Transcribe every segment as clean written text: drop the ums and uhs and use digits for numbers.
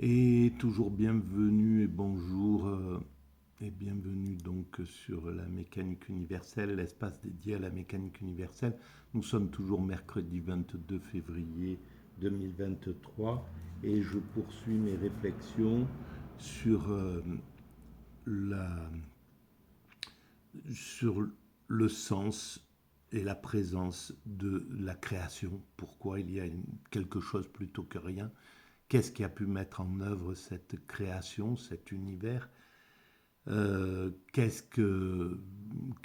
Et toujours bienvenue et bonjour et bienvenue donc sur la mécanique universelle, l'espace dédié à la mécanique universelle. Nous sommes toujours mercredi 22 février 2023 et je poursuis mes réflexions sur, la, sur le sens et la présence de la création. Pourquoi il y a quelque chose plutôt que rien. Qu'est-ce qui a pu mettre en œuvre cette création, cet univers? Quel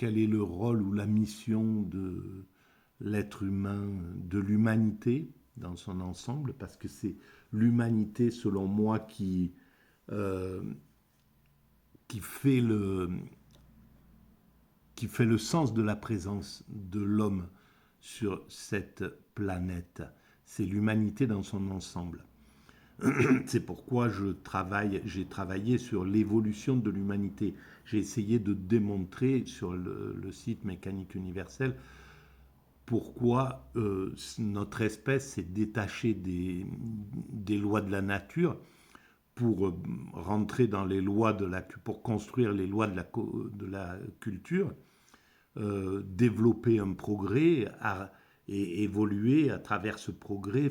est le rôle ou la mission de l'être humain, de l'humanité dans son ensemble? Parce que c'est l'humanité, selon moi, euh, qui, fait qui fait le sens de la présence de l'homme sur cette planète. C'est l'humanité dans son ensemble. C'est pourquoi j'ai travaillé sur l'évolution de l'humanité. J'ai essayé de démontrer sur le site Mécanique universelle pourquoi notre espèce s'est détachée des lois de la nature pour rentrer dans les lois pour construire les lois de la culture, développer un progrès et évoluer à travers ce progrès,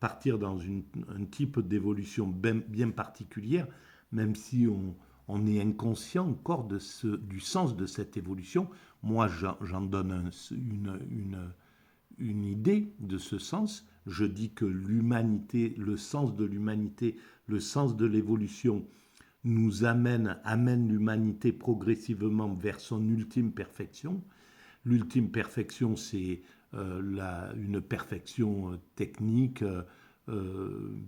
partir dans un type d'évolution bien particulière, même si on est inconscient encore du sens de cette évolution. Moi, j'en donne une idée de ce sens. Je dis que l'humanité, le sens de l'humanité, le sens de l'évolution amène l'humanité progressivement vers son ultime perfection. L'ultime perfection, c'est une perfection technique,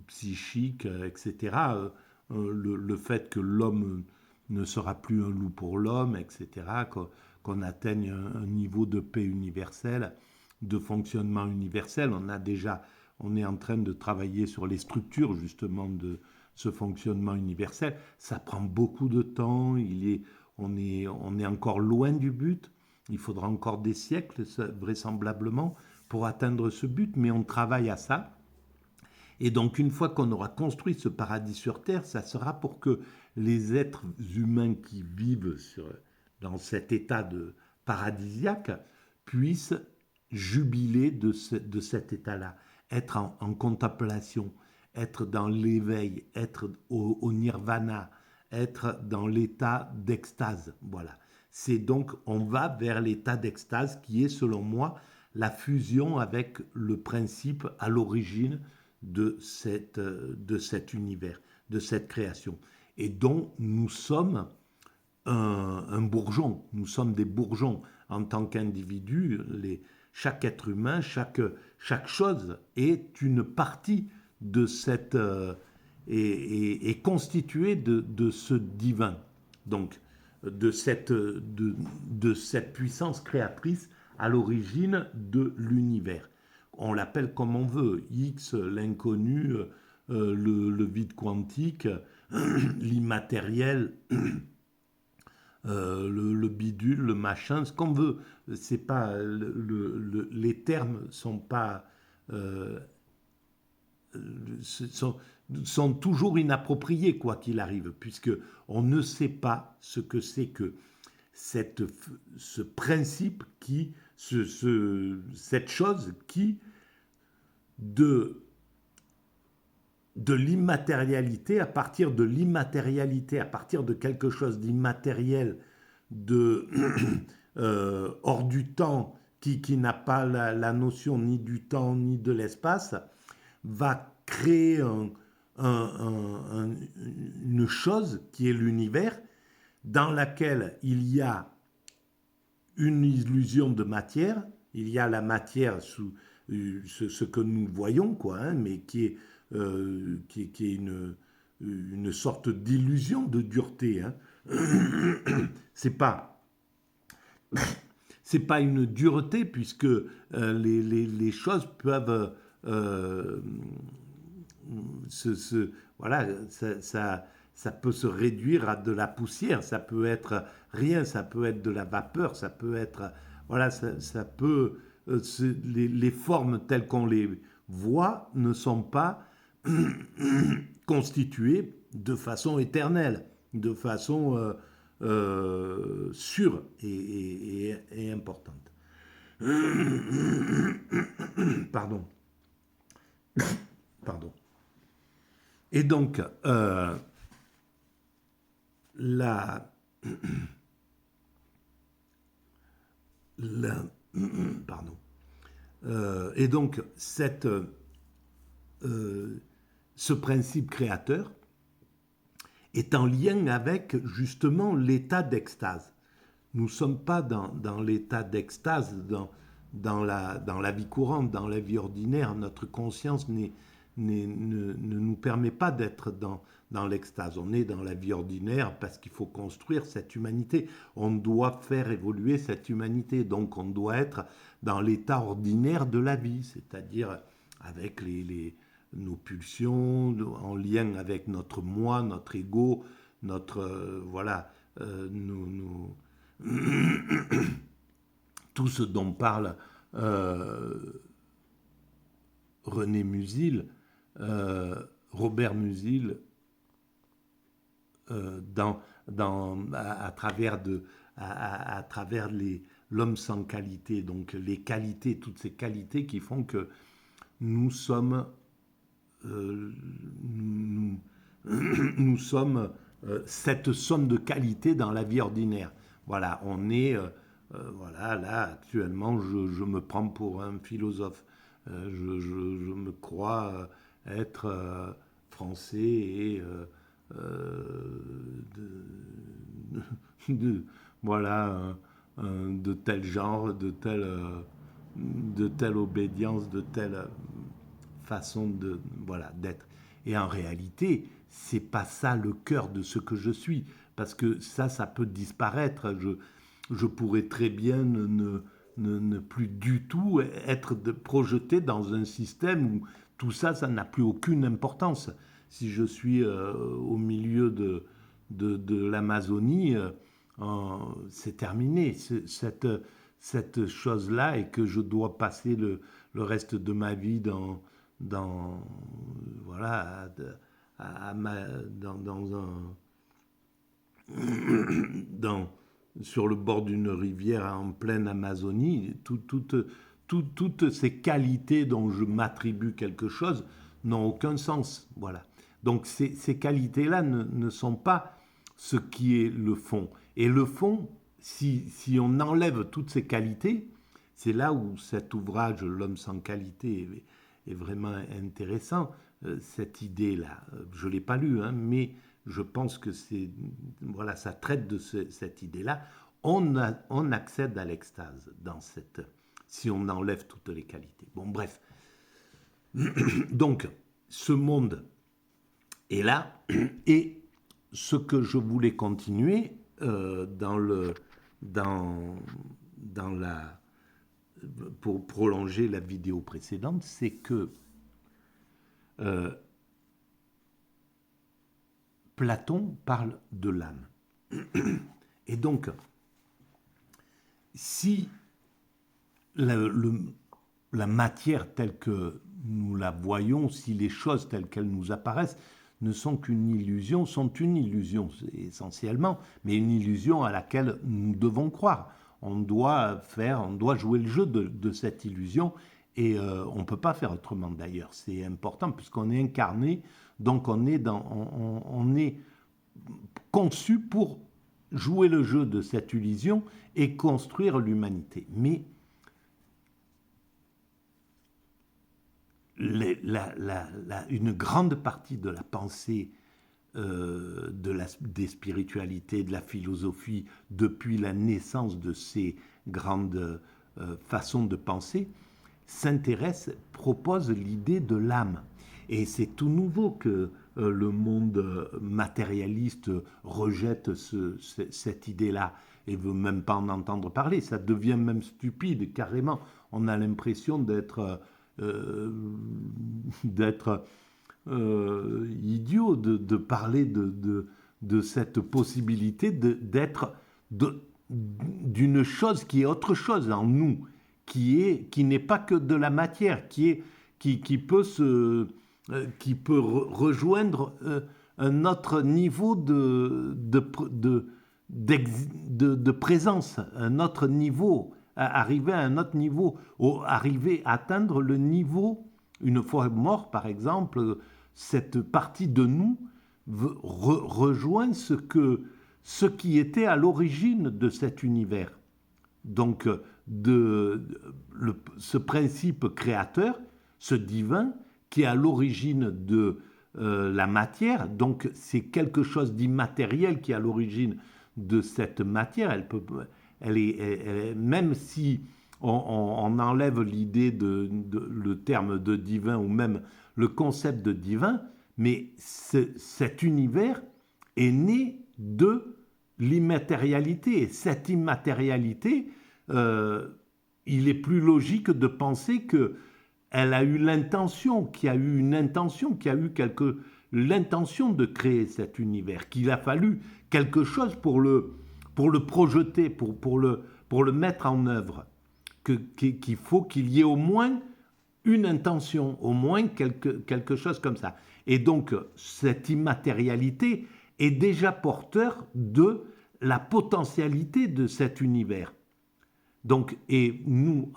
psychique, etc. Le fait que l'homme ne sera plus un loup pour l'homme, etc. Qu'on atteigne un niveau de paix universelle, de fonctionnement universel. On est en train de travailler sur les structures justement de ce fonctionnement universel. Ça prend beaucoup de temps. On est encore loin du but. Il faudra encore des siècles, vraisemblablement, pour atteindre ce but, mais on travaille à ça. Et donc, une fois qu'on aura construit ce paradis sur Terre, ça sera pour que les êtres humains qui vivent dans cet état de paradisiaque puissent jubiler de cet état-là, être en contemplation, être dans l'éveil, être au nirvana, être dans l'état d'extase. Voilà. C'est donc, on va vers l'état d'extase qui est, selon moi, la fusion avec le principe à l'origine de cet univers, de cette création, et dont nous sommes un bourgeon. Nous sommes des bourgeons en tant qu'individus. Chaque être humain, chaque chose est une partie de cette est constituée de ce divin. Donc, de cette puissance créatrice à l'origine de l'univers. On l'appelle comme on veut, X, l'inconnu, le vide quantique, l'immatériel, le bidule, le machin, ce qu'on veut. C'est pas les termes sont pas euh, sont, sont toujours inappropriés quoi qu'il arrive, puisque on ne sait pas ce que c'est que ce principe cette chose qui de de l'immatérialité, à partir de l'immatérialité, à partir de quelque chose d'immatériel, de hors du temps, qui n'a pas la notion ni du temps ni de l'espace, va créer une chose qui est l'univers, dans laquelle il y a une illusion de matière, il y a la matière sous ce que nous voyons, quoi, hein, mais qui est une sorte d'illusion de dureté. Hein. C'est pas c'est pas une dureté puisque les choses peuvent voilà, ça peut se réduire à de la poussière, ça peut être rien, ça peut être de la vapeur, ça peut être, voilà, ça peut, les formes telles qu'on les voit ne sont pas constitué de façon éternelle, de façon sûre et importante. Pardon. Pardon. Et donc, la, la, pardon. Et donc, ce principe créateur est en lien avec justement l'état d'extase. Nous ne sommes pas dans l'état d'extase dans la vie courante, dans la vie ordinaire. Notre conscience ne nous permet pas d'être dans l'extase. On est dans la vie ordinaire parce qu'il faut construire cette humanité. On doit faire évoluer cette humanité. Donc on doit être dans l'état ordinaire de la vie, c'est-à-dire avec nos pulsions, en lien avec notre moi, notre ego, notre tout ce dont parle René Musil, Robert Musil, à travers l'homme sans qualité, donc les qualités, toutes ces qualités qui font que nous sommes cette somme de qualité dans la vie ordinaire. Voilà, on est voilà, là actuellement je me prends pour un philosophe. Je me crois être français et voilà, de tel genre, de telle obédience, de telle façon d'être. Et en réalité, c'est pas ça le cœur de ce que je suis, parce que ça peut disparaître. Je pourrais très bien ne plus du tout être projeté dans un système où tout ça n'a plus aucune importance. Si je suis au milieu de l'Amazonie, c'est terminé. Cette chose-là, et que je dois passer le reste de ma vie voilà, sur le bord d'une rivière en pleine Amazonie, toutes ces qualités dont je m'attribue quelque chose n'ont aucun sens. Voilà. Donc ces qualités-là ne sont pas ce qui est le fond. Et le fond, si on enlève toutes ces qualités, c'est là où cet ouvrage, L'homme sans qualité, est vraiment intéressant. Cette idée-là, je ne l'ai pas lu, hein, mais je pense que ça traite de cette idée-là. On accède à l'extase si on enlève toutes les qualités. Bon, bref. Donc, ce monde est là, et ce que je voulais continuer pour prolonger la vidéo précédente, c'est que Platon parle de l'âme. Et donc, si la matière telle que nous la voyons, si les choses telles qu'elles nous apparaissent ne sont qu'une illusion, sont une illusion essentiellement, mais une illusion à laquelle nous devons croire. On doit jouer le jeu de cette illusion, et on ne peut pas faire autrement d'ailleurs. C'est important puisqu'on est incarné, donc on est conçu pour jouer le jeu de cette illusion et construire l'humanité. Mais une grande partie de la pensée des spiritualités, de la philosophie, depuis la naissance de ces grandes façons de penser, propose l'idée de l'âme. Et c'est tout nouveau que le monde matérialiste rejette cette idée-là et veut même pas en entendre parler. Ça devient même stupide, carrément. On a l'impression d'être idiot de parler de cette possibilité d'être d'une chose qui est autre chose en nous, qui n'est pas que de la matière, qui peut qui peut rejoindre un autre niveau de présence, un autre niveau, arriver à un autre niveau, arriver à atteindre le niveau, une fois mort par exemple, cette partie de nous rejoint ce qui était à l'origine de cet univers. Donc, ce principe créateur, ce divin, qui est à l'origine de la matière, donc c'est quelque chose d'immatériel qui est à l'origine de cette matière. Même si on enlève l'idée le terme de divin ou même le concept de divin, mais cet univers est né de l'immatérialité. Et cette immatérialité, il est plus logique de penser qu'elle a eu l'intention, qu'il y a eu une intention, qu'il y a eu l'intention de créer cet univers, qu'il a fallu quelque chose pour le projeter, pour le mettre en œuvre, qu'il faut qu'il y ait au moins une intention, au moins quelque chose comme ça. Et donc, cette immatérialité est déjà porteur de la potentialité de cet univers. Donc, et nous,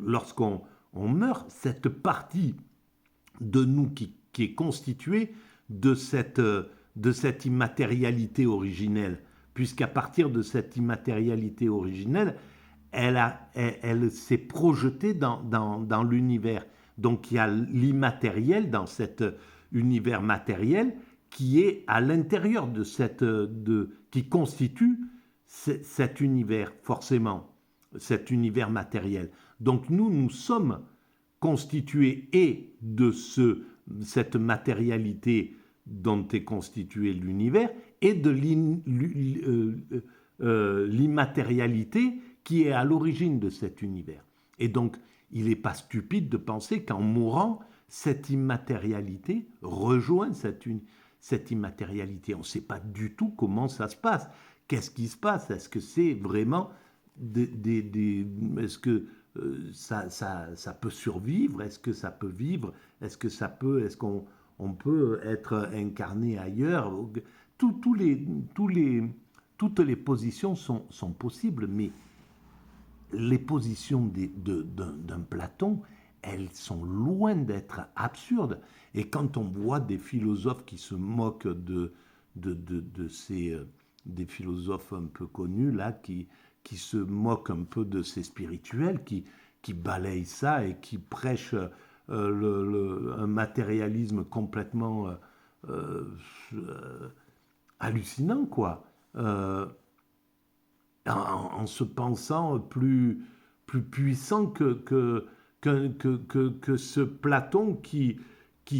lorsqu'on meurt, cette partie de nous qui est constituée de cette immatérialité originelle, puisqu'à partir de cette immatérialité originelle, elle s'est projetée dans l'univers. Donc il y a l'immatériel dans cet univers matériel qui est à l'intérieur qui constitue cet univers, forcément, cet univers matériel. Donc nous sommes constitués et de cette matérialité dont est constitué l'univers et de l'immatérialité qui est à l'origine de cet univers. Et donc, il n'est pas stupide de penser qu'en mourant, cette immatérialité rejoint cette immatérialité. On ne sait pas du tout comment ça se passe. Qu'est-ce qui se passe? Est-ce que c'est vraiment est-ce que ça peut survivre? Est-ce que ça peut vivre? Est-ce qu'on peut être incarné ailleurs? Toutes les positions sont possibles, mais les positions d'un Platon, elles sont loin d'être absurdes. Et quand on voit des philosophes qui se moquent des philosophes un peu connus, là, qui se moquent un peu de ces spirituels, qui balayent ça et qui prêchent un matérialisme complètement hallucinant, quoi. En se pensant plus puissant que ce Platon qui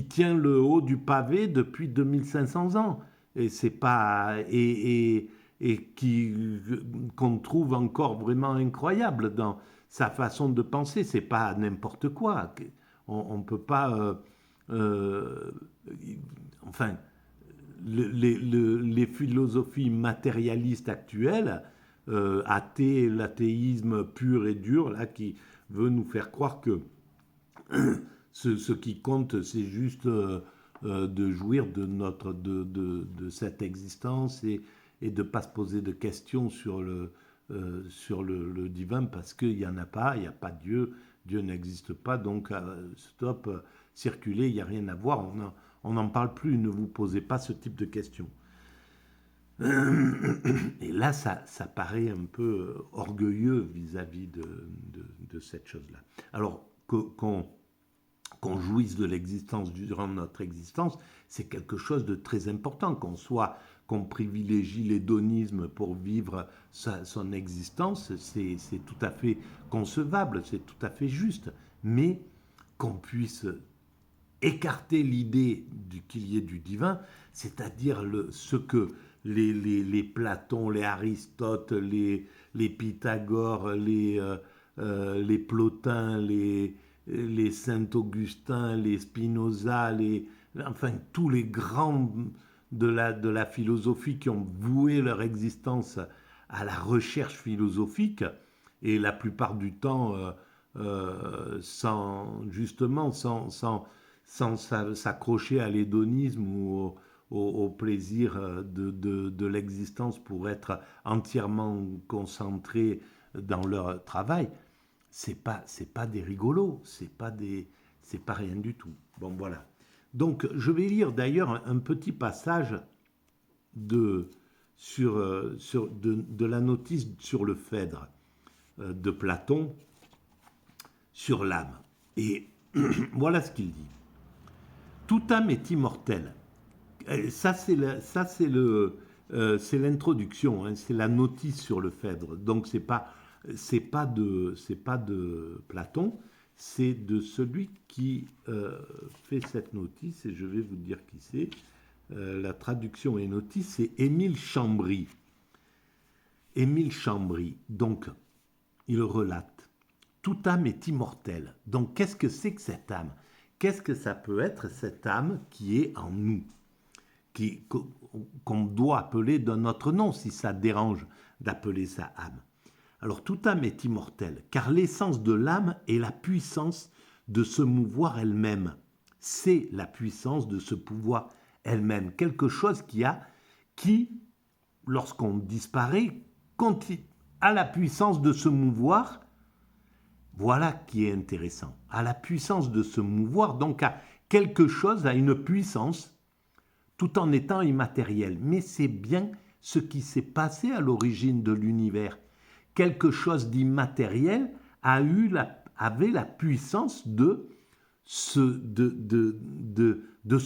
tient le haut du pavé depuis 2500 ans. Et c'est pas et qu'on trouve encore vraiment incroyable dans sa façon de penser. C'est pas n'importe quoi. On peut pas enfin les philosophies matérialistes actuelles, l'athéisme pur et dur, là, qui veut nous faire croire que ce qui compte, c'est juste de jouir de cette existence et de ne pas se poser de questions sur le divin, parce qu'il n'y en a pas, il n'y a pas de Dieu, Dieu n'existe pas, donc stop, circulez, il n'y a rien à voir, on n'en parle plus, ne vous posez pas ce type de questions. Et là, ça paraît un peu orgueilleux vis-à-vis de cette chose-là. Alors, qu'on jouisse de l'existence durant notre existence, c'est quelque chose de très important, qu'on privilégie l'hédonisme pour vivre son existence, c'est tout à fait concevable, c'est tout à fait juste, mais qu'on puisse écarter l'idée qu'il y ait du divin, c'est-à-dire ce que les Platons, les Aristote, les Pythagore, les Plotins, les Saint-Augustin, les Spinoza, enfin tous les grands de la philosophie qui ont voué leur existence à la recherche philosophique, et la plupart du temps sans sans s'accrocher à l'hédonisme ou au plaisir de l'existence pour être entièrement concentrés dans leur travail, c'est pas des rigolos, c'est pas rien du tout. Bon, voilà. Donc, je vais lire d'ailleurs un petit passage de, de la notice sur le Phèdre de Platon sur l'âme. Et voilà ce qu'il dit. Toute âme est immortelle. Ça, c'est l'introduction, hein, c'est la notice sur le Phèdre. Donc, c'est pas de Platon, c'est de celui qui fait cette notice, et je vais vous dire qui c'est. La traduction et notice, c'est Émile Chambry. Émile Chambry, donc, il relate, toute âme est immortelle. Donc, qu'est-ce que c'est que cette âme? Qu'est-ce que ça peut être, cette âme qui est en nous, qu'on doit appeler d'un autre nom, si ça dérange d'appeler ça âme? Alors, toute âme est immortelle, car l'essence de l'âme est la puissance de se mouvoir elle-même. C'est la puissance de se pouvoir elle-même. Quelque chose qui, lorsqu'on disparaît, a la puissance de se mouvoir. Voilà qui est intéressant. A la puissance de se mouvoir, donc à quelque chose, à une puissance, tout en étant immatériel. Mais c'est bien ce qui s'est passé à l'origine de l'univers. Quelque chose d'immatériel avait la puissance de se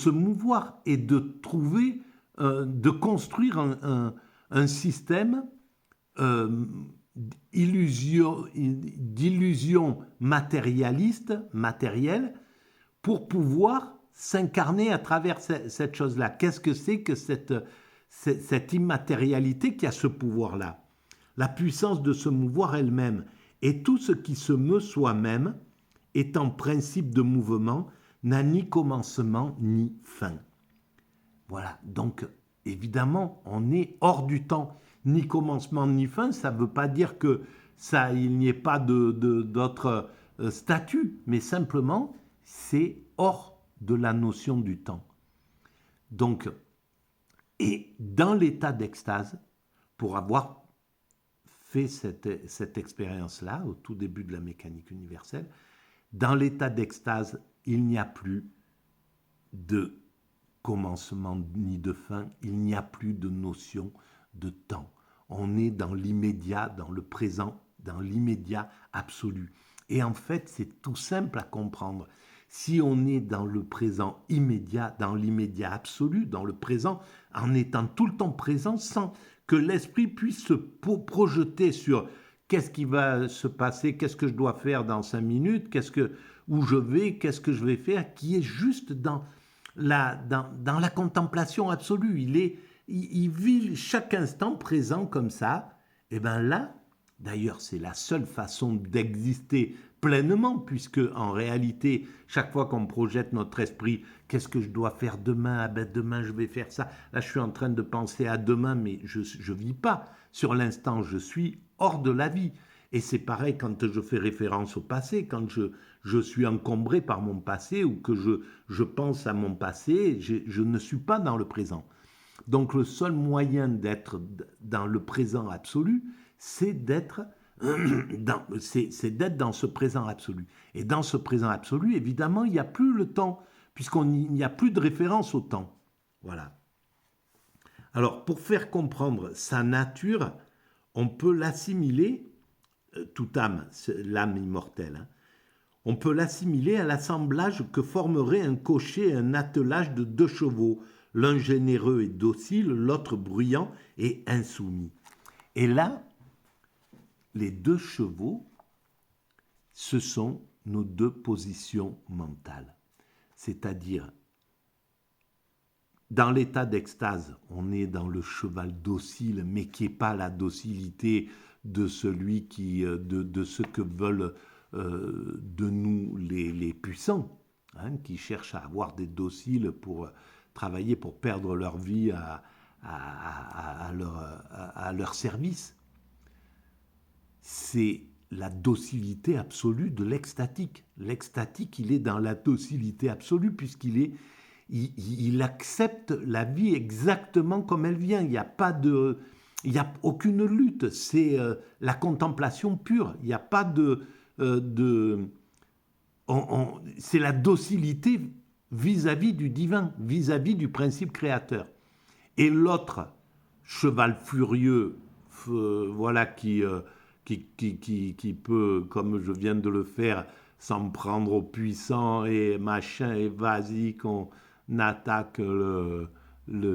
mouvoir et de trouver, de construire un système d'illusion matérialiste, matérielle, pour pouvoir s'incarner à travers cette chose-là. Qu'est-ce que c'est que cette immatérialité qui a ce pouvoir-là? La puissance de se mouvoir elle-même. Et tout ce qui se meut soi-même, étant principe de mouvement, n'a ni commencement ni fin. Voilà, donc évidemment, on est hors du temps, ni commencement ni fin. Ça ne veut pas dire que il n'y ait pas d'autres statuts, mais simplement, c'est hors de la notion du temps. Donc, et dans l'état d'extase, pour avoir fait cette expérience-là, au tout début de la mécanique universelle, dans l'état d'extase, il n'y a plus de commencement ni de fin, il n'y a plus de notion de temps. On est dans l'immédiat, dans le présent, dans l'immédiat absolu. Et en fait, c'est tout simple à comprendre. Si on est dans le présent immédiat, dans l'immédiat absolu, dans le présent, en étant tout le temps présent, sans que l'esprit puisse se projeter sur qu'est-ce qui va se passer, qu'est-ce que je dois faire dans 5 minutes, où je vais, qu'est-ce que je vais faire, qui est juste dans la contemplation absolue. Il vit chaque instant présent comme ça. Et bien là, d'ailleurs, c'est la seule façon d'exister pleinement, puisque en réalité, chaque fois qu'on projette notre esprit, qu'est-ce que je dois faire demain? Ah ben demain, je vais faire ça. Là, je suis en train de penser à demain, mais je ne vis pas sur l'instant. Je suis hors de la vie. Et c'est pareil quand je fais référence au passé, quand je suis encombré par mon passé ou que je pense à mon passé, je ne suis pas dans le présent. Donc le seul moyen d'être dans le présent absolu, c'est d'être dans ce présent absolu. Et dans ce présent absolu, évidemment, il n'y a plus le temps, puisqu'il n'y a plus de référence au temps. Voilà. Alors, pour faire comprendre sa nature, on peut l'assimiler, toute âme, l'âme immortelle, hein, on peut l'assimiler à l'assemblage que formerait un cocher et un attelage de 2 chevaux, l'un généreux et docile, l'autre bruyant et insoumis. Et là, les 2 chevaux, ce sont nos 2 positions mentales. C'est-à-dire, dans l'état d'extase, on est dans le cheval docile, mais qui n'est pas la docilité de celui de ce que veulent de nous les puissants, hein, qui cherchent à avoir des dociles pour travailler, pour perdre leur vie à leur service. C'est la docilité absolue de l'extatique. L'extatique, il est dans la docilité absolue il accepte la vie exactement comme elle vient. Il n'y a aucune lutte. C'est la contemplation pure. Il n'y a pas c'est la docilité vis-à-vis du divin, vis-à-vis du principe créateur. Et l'autre cheval furieux, voilà, qui peut, comme je viens de le faire, s'en prendre aux puissants et machin, et vas-y qu'on attaque le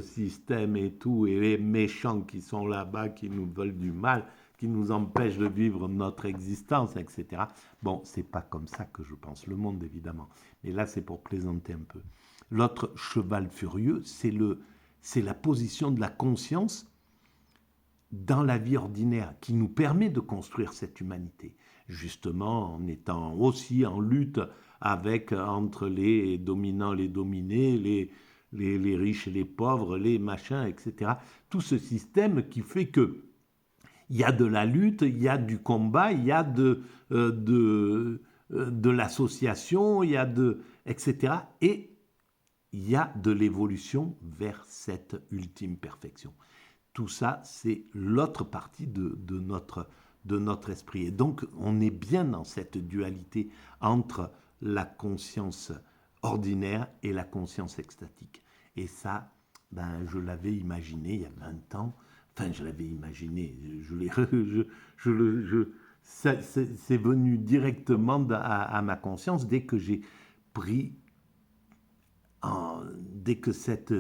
système et tout, et les méchants qui sont là-bas, qui nous veulent du mal, qui nous empêchent de vivre notre existence, etc. Bon, c'est pas comme ça que je pense le monde, évidemment. Mais là, c'est pour plaisanter un peu. L'autre cheval furieux, c'est la position de la conscience dans la vie ordinaire qui nous permet de construire cette humanité, justement en étant aussi en lutte entre les dominants, les dominés, les riches et les pauvres, les machins, etc. Tout ce système qui fait que il y a de la lutte, il y a du combat, il y a de l'association, il y a etc. Et il y a de l'évolution vers cette ultime perfection. Tout ça, c'est l'autre partie de notre esprit. Et donc, on est bien dans cette dualité entre la conscience ordinaire et la conscience extatique. Et ça, ben, je l'avais imaginé il y a 20 ans. Enfin, je l'avais imaginé. C'est venu directement à ma conscience dès que j'ai pris, dès que cette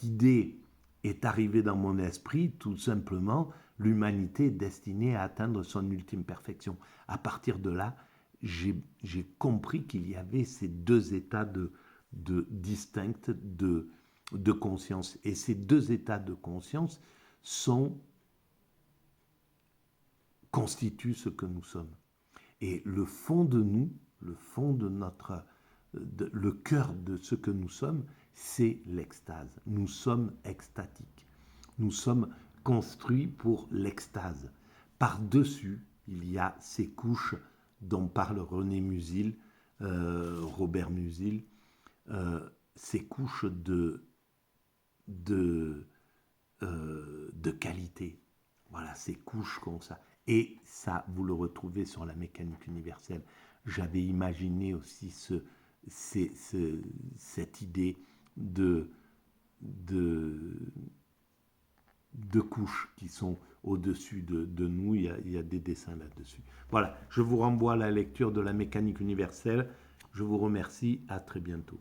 idée est arrivée dans mon esprit, tout simplement, l'humanité est destinée à atteindre son ultime perfection. À partir de là, j'ai compris qu'il y avait ces deux états distincts de conscience. Et ces deux états de conscience constituent ce que nous sommes. Et le fond de nous, le fond de le cœur de ce que nous sommes, c'est l'extase. Nous sommes extatiques. Nous sommes construits pour l'extase. Par-dessus, il y a ces couches dont parle René Musil, Robert Musil, ces couches de qualité. Voilà, ces couches comme ça. Et ça, vous le retrouvez sur la mécanique universelle. J'avais imaginé aussi cette idée de couches qui sont au-dessus de nous. Il y a des dessins là-dessus. Voilà, je vous renvoie à la lecture de la mécanique universelle. Je vous remercie, à très bientôt.